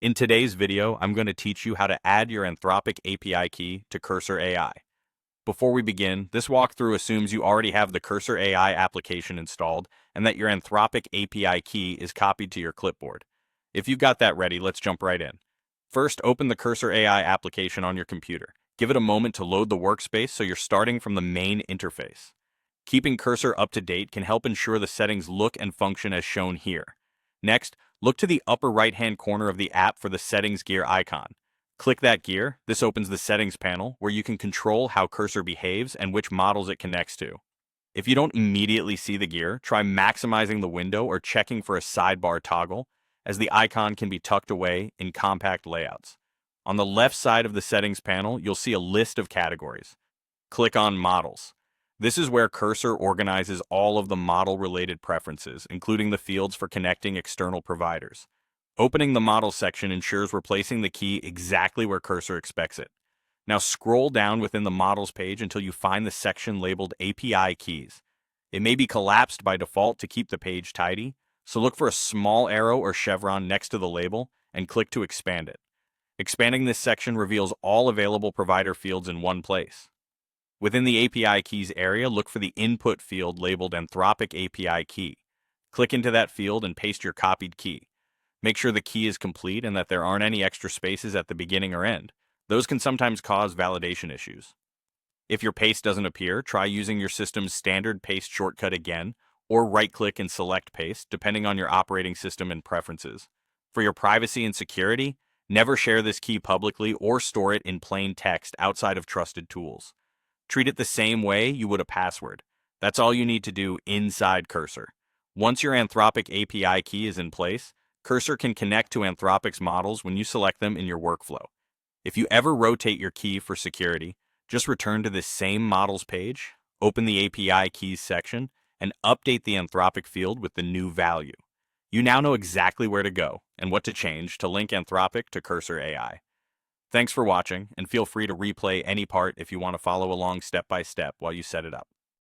In today's video, I'm going to teach you how to add your Anthropic API key to Cursor AI. Before we begin, this walkthrough assumes you already have the Cursor AI application installed and that your Anthropic API key is copied to your clipboard. If you've got that ready, let's jump right in. First, open the Cursor AI application on your computer. Give it a moment to load the workspace so you're starting from the main interface. Keeping Cursor up to date can help ensure the settings look and function as shown here. Next, look to the upper right-hand corner of the app for the Settings gear icon. Click that gear. This opens the Settings panel, where you can control how Cursor behaves and which models it connects to. If you don't immediately see the gear, try maximizing the window or checking for a sidebar toggle, as the icon can be tucked away in compact layouts. On the left side of the Settings panel, you'll see a list of categories. Click on Models. This is where Cursor organizes all of the model-related preferences, including the fields for connecting external providers. Opening the Model section ensures we're placing the key exactly where Cursor expects it. Now scroll down within the Models page until you find the section labeled API Keys. It may be collapsed by default to keep the page tidy, so look for a small arrow or chevron next to the label and click to expand it. Expanding this section reveals all available provider fields in one place. Within the API Keys area, look for the input field labeled Anthropic API Key. Click into that field and paste your copied key. Make sure the key is complete and that there aren't any extra spaces at the beginning or end. Those can sometimes cause validation issues. If your paste doesn't appear, try using your system's standard paste shortcut again, or right-click and select paste, depending on your operating system and preferences. For your privacy and security, never share this key publicly or store it in plain text outside of trusted tools. Treat it the same way you would a password. That's all you need to do inside Cursor. Once your Anthropic API key is in place, Cursor can connect to Anthropic's models when you select them in your workflow. If you ever rotate your key for security, just return to this same Models page, open the API Keys section, and update the Anthropic field with the new value. You now know exactly where to go and what to change to link Anthropic to Cursor AI. Thanks for watching, and feel free to replay any part if you want to follow along step by step while you set it up.